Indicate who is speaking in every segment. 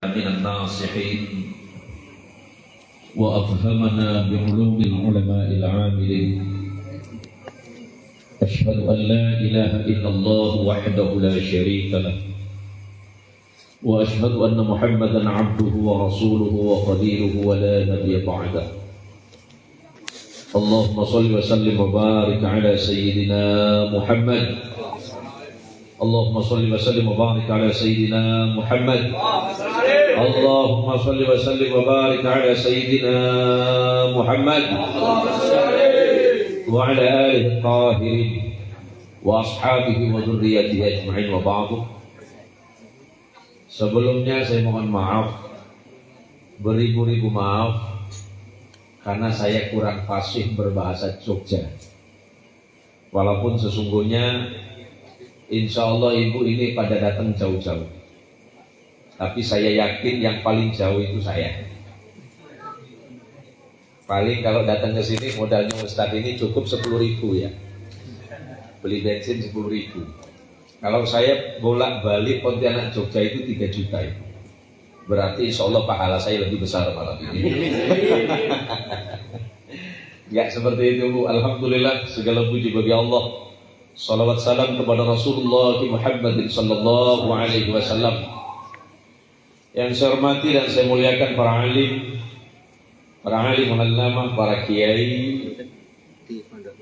Speaker 1: من الناصحين وأفهمنا بعلوم العلماء العاملين. أشهد أن لا إله إلا الله وحده لا شريك له، وأشهد أن محمدا عبده ورسوله وخليله ولا نبي بعده. اللهم صل وسلم وبارك على سيدنا محمد. اللهم صل وسلم وبارك على سيدنا محمد. اللهم صل وسلم وبارك على سيدنا محمد وعلى آله الطاهرين وأصحابه وذريته أجمعين وبعض. Sebelumnya saya mohon maaf, beribu-ribu maaf, karena saya kurang fasih berbahasa Jogja. Walaupun sesungguhnya insya Allah ibu ini pada datang jauh-jauh, tapi saya yakin yang paling jauh itu saya. Paling kalau datang ke sini modalnya Ustadz ini cukup 10.000 ya, beli bensin 10.000. Kalau saya bolak-balik Pontianak Jogja itu 3 juta itu. Berarti insya Allah pahala saya lebih besar malam ini. Ya seperti itu Bu. Alhamdulillah, segala puji bagi Allah. Salawat salam kepada Rasulullah Muhammad sallallahu alaihi wasallam. Yang saya hormati dan saya muliakan para alim ulama, para kiai,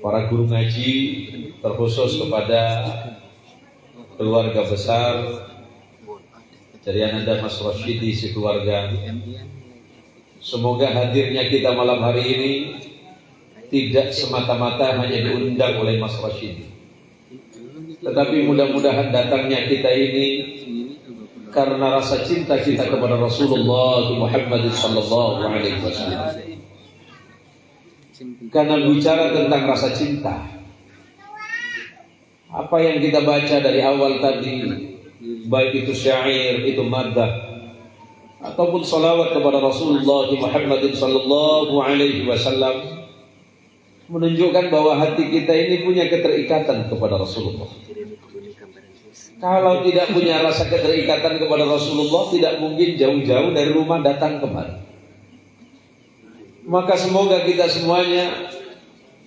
Speaker 1: para guru ngaji, terkhusus kepada keluarga besar dari Ananda Mas Rasyidi sekeluarga. Semoga hadirnya kita malam hari ini tidak semata-mata hanya diundang oleh Mas Rasyidi, tetapi mudah-mudahan datangnya kita ini karena rasa cinta kita kepada Rasulullah Muhammad sallallahu alaihi wasallam. Karena bicara tentang rasa cinta, apa yang kita baca dari awal tadi, baik itu syair, itu maddah, ataupun salawat kepada Rasulullah Muhammad sallallahu alaihi wasallam, menunjukkan bahwa hati kita ini punya keterikatan kepada Rasulullah. Kalau tidak punya rasa keterikatan kepada Rasulullah, tidak mungkin jauh-jauh dari rumah datang kemari. Maka semoga kita semuanya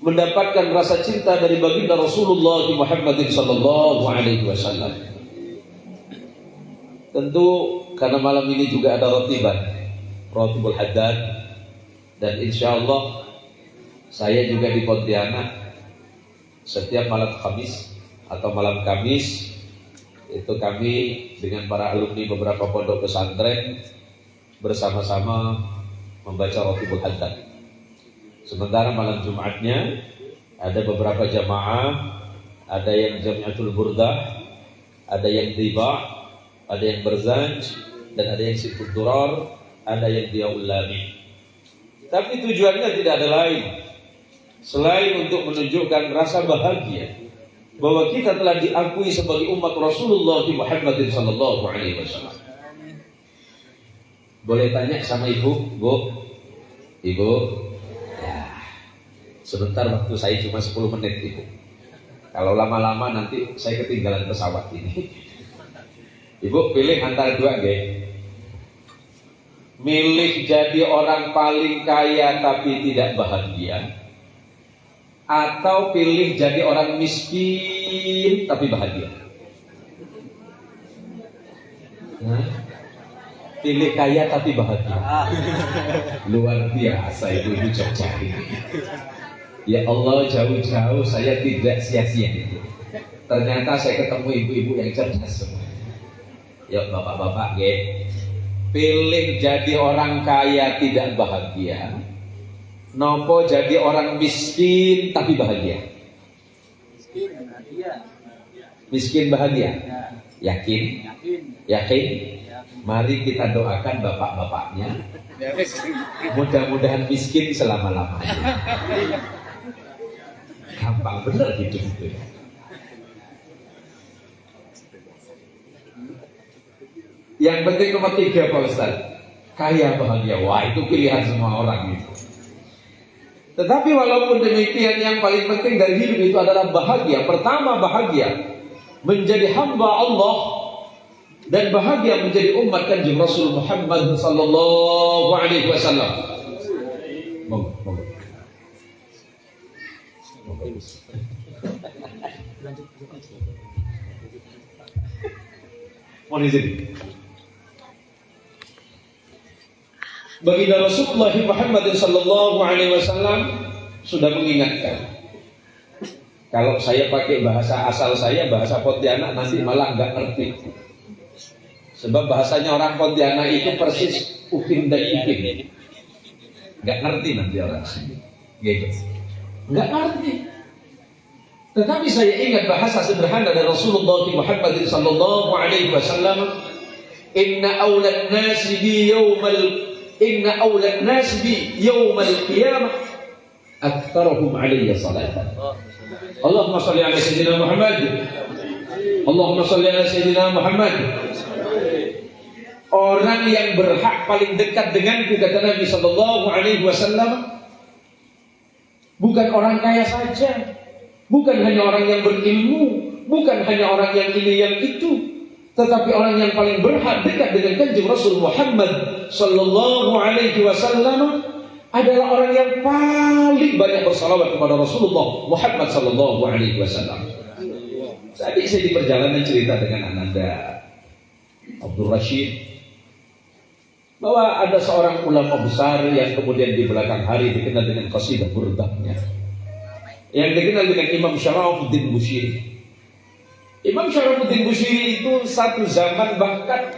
Speaker 1: mendapatkan rasa cinta dari baginda Rasulullah Muhammad sallallahu alaihi wasallam. Tentu karena malam ini juga ada Ratibul Haddad, dan insya Allah saya juga di Pontianak setiap malam Kamis atau malam Kamis itu kami dengan para alumni beberapa pondok pesantren bersama-sama membaca Ratibul Haddad. Sementara malam Jumatnya ada beberapa jamaah, ada yang Jami'atul Burdah, ada yang Tiba, ada yang Berzanj, dan ada yang Sifut Durar, ada yang Diyaul Lami. Tapi tujuannya tidak ada lain selain untuk menunjukkan rasa bahagia bahwa kita telah diakui sebagai umat Rasulullah Muhammad sallallahu alaihi wasallam. Boleh tanya sama ibu, Bu? Ibu? Ya. Sebentar, waktu saya cuma 10 menit Ibu. Kalau lama-lama nanti saya ketinggalan pesawat ini. Ibu pilih antara dua, nggih. Milih jadi orang paling kaya tapi tidak bahagia, atau pilih jadi orang miskin tapi bahagia? Pilih kaya tapi bahagia. Luar biasa ibu Jogja ini. Ya Allah, jauh-jauh saya tidak sia-sia itu. Ternyata saya ketemu ibu-ibu yang cerdas semua. Ya bapak-bapak, pilih jadi orang kaya tidak bahagia, nopo jadi orang miskin tapi bahagia? Miskin bahagia? Yakin? Yakin? Mari kita doakan bapak-bapaknya, mudah-mudahan miskin selama-lamanya. Gampang bener hidup itu ya. Yang penting nomor 3 Pak Ustaz, kaya bahagia. Wah, itu pilihan semua orang itu. Tetapi walaupun demikian, yang paling penting dari hidup itu adalah bahagia. Pertama, bahagia menjadi hamba Allah dan bahagia menjadi umat Kanjeng Rasul Muhammad sallallahu alaihi wasallam. Monggo. Mohon izin. Baginda Rasulullah Muhammad sallallahu alaihi wasallam sudah mengingatkan, kalau saya pakai bahasa asal saya, bahasa Pontianak, nanti malah nggak ngerti. Sebab bahasanya orang Pontianak itu persis upin dan ipin, nggak ngerti nanti orang sini, gitu. Nggak ngerti. Tetapi saya ingat bahasa sederhana dari Rasulullah Muhammad sallallahu alaihi wasallam, Inna awlad nasi bi yawmal qiyamah aktsaruhum alayya salatan. Allahumma shalli ala sayyidina Muhammad. Allahumma shalli ala sayyidina Muhammad. Orang yang berhak paling dekat denganku, kata Nabi sallallahu alaihi wasallam, bukan orang kaya saja, bukan hanya orang yang berilmu, bukan hanya orang yang ini yang itu, tetapi orang yang paling berhak dekat dengan Kanjeng Rasul Muhammad sallallahu alaihi wasallam adalah orang yang paling banyak bersalawat kepada Rasulullah Muhammad sallallahu alaihi wasallam. Tadi saya di perjalanan cerita dengan Ananda Abdul Rashid bahwa ada seorang ulama besar yang kemudian di belakang hari dikenal dengan qasidah burdahnya, yang dikenal dengan Imam Syarafuddin Bushiri. Imam Syarafuddin Bushiri itu satu zaman bahkan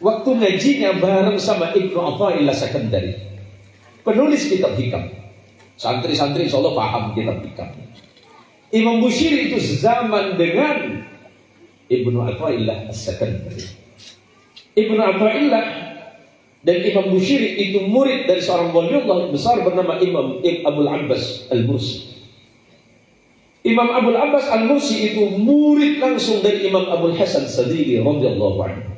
Speaker 1: waktu ngajinya bareng sama Ibnu Athaillah Sakandari, penulis kitab hikam. Santri-santri insyaallah paham kitab hikam. Imam Bushiri itu zaman dengan Ibnu Athaillah Sakandari. Ibnu Athaillah dan Imam Bushiri itu murid dari seorang waliullah besar bernama Imam Abul Abbas Al-Mursi. Imam Abul Abbas Al-Mursi itu murid langsung dari Imam Abul Hasan Sadili radhiyallahu anhu.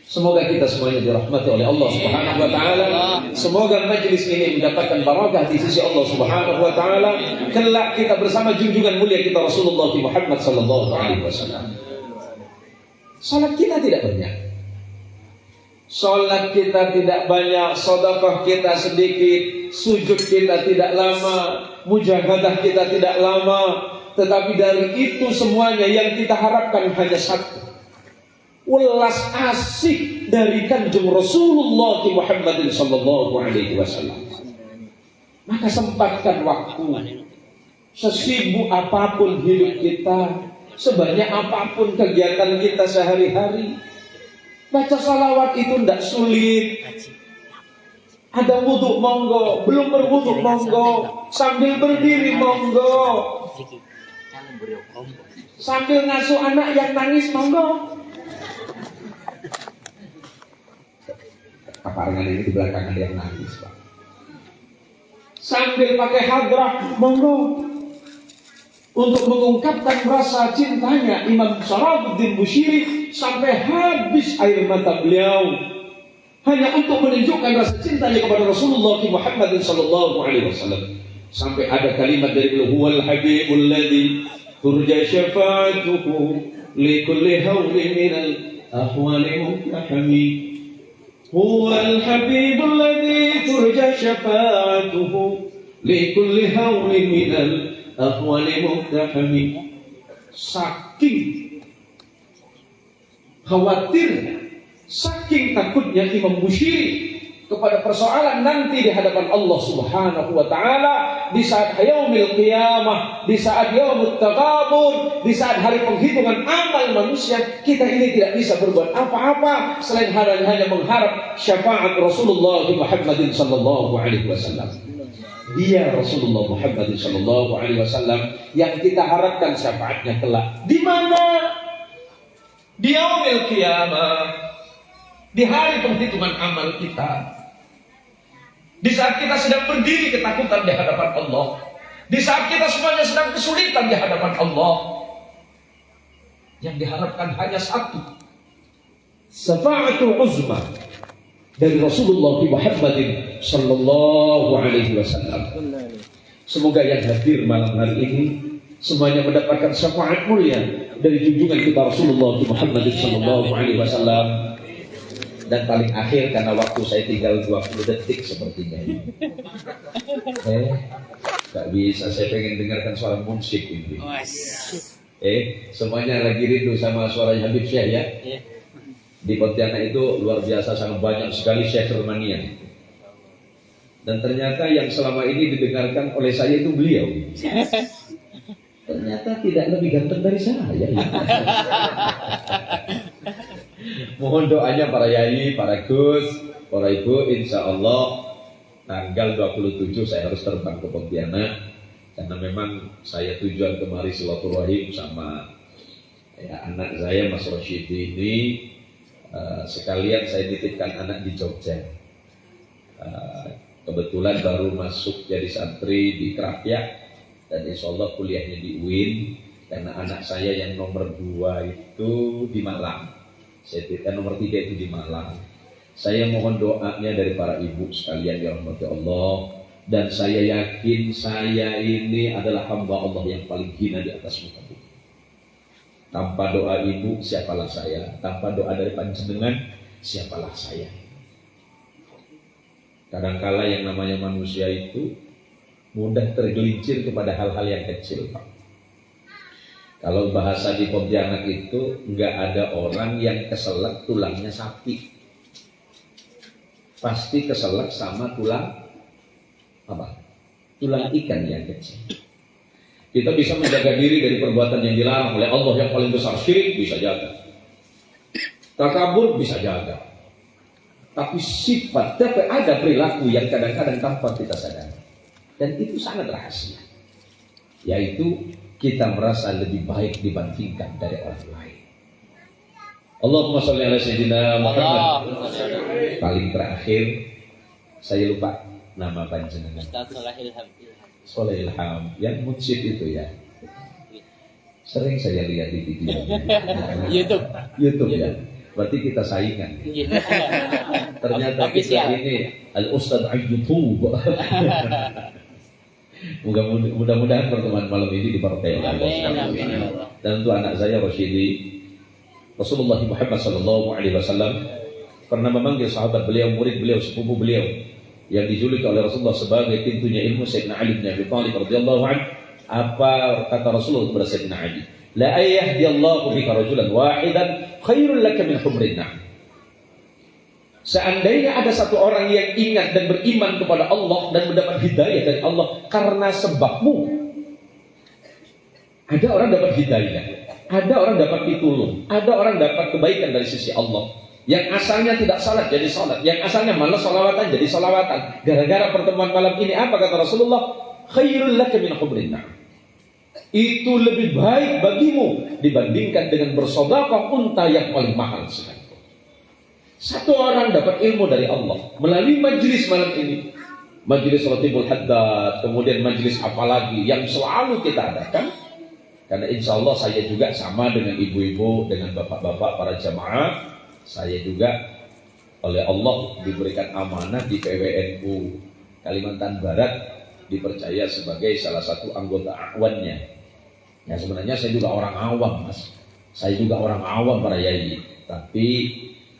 Speaker 1: Semoga kita semuanya dirahmati oleh Allah Subhanahu wa taala. Semoga majelis ini mendapatkan barakah di sisi Allah Subhanahu wa taala. Kelak kita bersama junjungan mulia kita Rasulullah Muhammad sallallahu alaihi wasallam. Salat kita tidak banyak. Salat kita tidak banyak, sedekah kita sedikit, sujud kita tidak lama, mujahadah kita tidak lama, tetapi dari itu semuanya yang kita harapkan hanya satu, welas asih dari Kanjeng Rasulullah Muhammad sallallahu alaihi wasallam. Maka sempatkan waktu, sesibuk apapun hidup kita, sebanyak apapun kegiatan kita sehari-hari, baca salawat itu tidak sulit. Ada wudhu monggo, belum berwudhu monggo, sambil berdiri monggo, sambil ngasuh anak yang nangis monggo. Kaparangan ini di belakang ada yang nangis, Pak. Sambil pakai hadrah monggo, untuk mengungkapkan rasa cintanya Imam Syarafuddin Bushiri sampai habis air mata beliau, hanya untuk menunjukkan rasa cintanya kepada Rasulullah Muhammad sallallahu alaihi wasallam. Sampai ada kalimat dari beliau, huwal habibul ladzi turja syafa'atuhu li kulli hawlin minal ahwali muhtahami. Huwal habibul ladzi turja syafa'atuhu li kulli hawlin minal ahwali muhtahami. Saking khawatirnya, saking takutnya Imam Bushiri kepada persoalan nanti di hadapan Allah Subhanahu wa taala, di saat yaumil qiyamah, di saat yaumut taghabun, di saat hari penghitungan amal manusia, kita ini tidak bisa berbuat apa-apa selain hanya mengharap syafaat Rasulullah Muhammad sallallahu alaihi wasallam. Dia Rasulullah Muhammad sallallahu alaihi wasallam yang kita harapkan syafaatnya kelak. Di mana? Di yaumil qiyamah, di hari penghitungan amal kita. Di saat kita sedang berdiri ketakutan di hadapan Allah, di saat kita semuanya sedang kesulitan di hadapan Allah, yang diharapkan hanya satu, syafaatul uzma dari Rasulullah Muhammad sallallahu alaihi wasallam. Semoga yang hadir malam hari ini semuanya mendapatkan syafaat mulia dari junjungan kita Rasulullah Muhammad sallallahu alaihi wasallam. Dan paling akhir, karena waktu saya tinggal 20 detik sepertinya ini. Gak bisa, saya pengen dengarkan suara musik ini. Semuanya lagi rindu sama suara Habib Syekh ya. Di Pontianak itu luar biasa, sangat banyak sekali Syekh Romania. Dan ternyata yang selama ini didengarkan oleh saya itu beliau. Ternyata tidak lebih ganteng dari saya ya. Mohon doanya para yai, para gus, para ibu, insya Allah tanggal 27 saya harus terbang ke Pontianak. Karena memang saya tujuan kemari silaturahim sama ya, anak saya Mas Rosyidi ini. Sekalian saya titipkan anak di Jogja. Kebetulan baru masuk jadi santri di Krapyak. Dan insya Allah kuliahnya di UIN. Karena anak saya yang nomor 2 itu di Malang. Saya titipkan nomor 3 itu di Malang. Saya mohon doanya dari para ibu sekalian yang dirahmati Allah. Dan saya yakin saya ini adalah hamba Allah yang paling hina di atas muka bumi. Tanpa doa ibu, siapalah saya. Tanpa doa dari panjenengan, siapalah saya. Kadangkala yang namanya manusia itu mudah tergelincir kepada hal-hal yang kecil, Pak. Kalau bahasa di Pontianak itu nggak ada orang yang keselak tulangnya sapi. Pasti keselak sama tulang apa? Tulang ikan yang kecil. Kita bisa menjaga diri dari perbuatan yang dilarang oleh Allah yang paling besar, syirik bisa jaga. Takabur bisa jaga. Tapi sifat, tapi ada perilaku yang kadang-kadang tanpa kita sadari. Dan itu sangat rahasia. Yaitu kita merasa lebih baik dibandingkan dari orang lain. Allahumma sholli ala sayyidina Muhammad. Paling terakhir saya lupa nama panjenengan. Ustaz Sholeh Ilham yang mujib itu ya. Sering saya lihat di video. YouTube ya. Berarti kita saingan. Ternyata kita ini Al-Ustaz Al-YouTube. Mudah-mudahan pertemuan malam ini diberkahi oleh Allah. Dan untuk anak saya Rosyidi, Rasulullah Muhammad sallallahu alaihi wasallam pernah memanggil sahabat beliau, murid beliau, sepupu beliau yang dijuluki oleh Rasulullah sebagai pintunya ilmu, Sayyidina Ali bin Abi Thalib radhiyallahu anhu. Apa kata Rasulullah kepada Sayyidina Ali? La ayahdiyallahu bika rajulan wahidan khairul laka min humrin na'am. Seandainya ada satu orang yang ingat dan beriman kepada Allah dan mendapat hidayah dari Allah karena sebabmu, ada orang dapat hidayah, ada orang dapat pitulung, ada orang dapat kebaikan dari sisi Allah. Yang asalnya tidak salat jadi salat, yang asalnya malas salawatan jadi salawatan. Gara-gara pertemuan malam ini apa kata Rasulullah? Khairul laka min humrin na'am. Itu lebih baik bagimu dibandingkan dengan bersedekah unta yang paling mahal sekali. Satu orang dapat ilmu dari Allah melalui majelis malam ini, majelis Ratibul Haddad, kemudian majelis apalagi yang selalu kita adakan. Karena insya Allah saya juga sama dengan ibu-ibu, dengan bapak-bapak para jamaah, saya juga oleh Allah diberikan amanah di PWNU Kalimantan Barat, dipercaya sebagai salah satu anggota akwannya. Ya sebenarnya saya juga orang awam, Mas. Saya juga orang awam para yai, tapi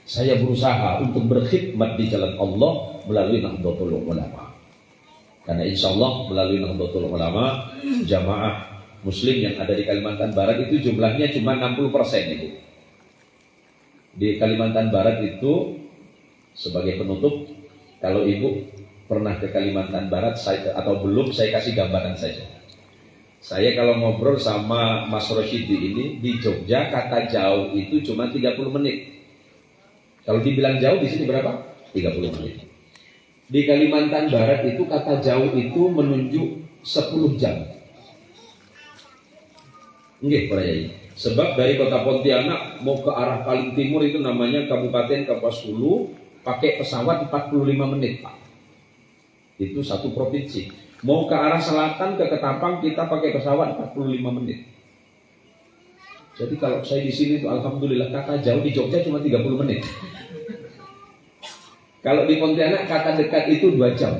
Speaker 1: saya berusaha untuk berkhidmat di jalan Allah melalui Nahdlatul Ulama. Karena insya Allah melalui Nahdlatul Ulama, jamaah muslim yang ada di Kalimantan Barat itu jumlahnya cuma 60% itu. Di Kalimantan Barat itu sebagai penutup, kalau ibu pernah ke Kalimantan Barat atau belum, saya kasih gambaran saja. Saya kalau ngobrol sama Mas Rosyidi ini di Jogja, kata jauh itu cuma 30 menit. Kalau dibilang jauh di sini berapa? 30 menit. Di Kalimantan Barat itu kata jauh itu menunjuk 10 jam. Nggih, para yai. Sebab dari kota Pontianak mau ke arah paling timur itu namanya Kabupaten Kapuas Hulu, pakai pesawat 45 menit, Pak. Itu satu provinsi. Mau ke arah selatan ke Ketapang kita pakai pesawat 45 menit. Jadi kalau saya di sini tuh alhamdulillah kata jauh di Jogja cuma 30 menit. Kalau di Pontianak kata dekat itu 2 jam.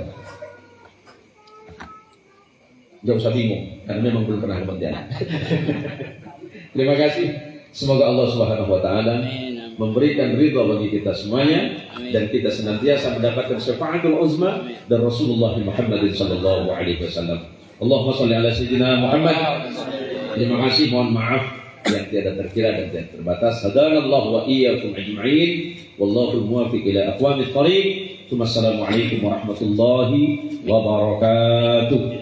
Speaker 1: Gak usah bingung, karena memang belum pernah ke Pontianak. Terima kasih. Semoga Allah Subhanahu wa taala memberikan ridha bagi kita semuanya dan kita senantiasa mendapatkan syafaatul uzma dari Rasulullah Muhammad sallallahu alaihi wasallam. Allahumma shalli ala sayyidina Muhammad. Terima kasih, mohon maaf yang tiada terkira dan tiada terbatas. Hadanallahu wa iyyakum ajma'in. Wallahu muwaffiq ila aqwamit thariq. Assalamualaikum warahmatullahi wabarakatuh.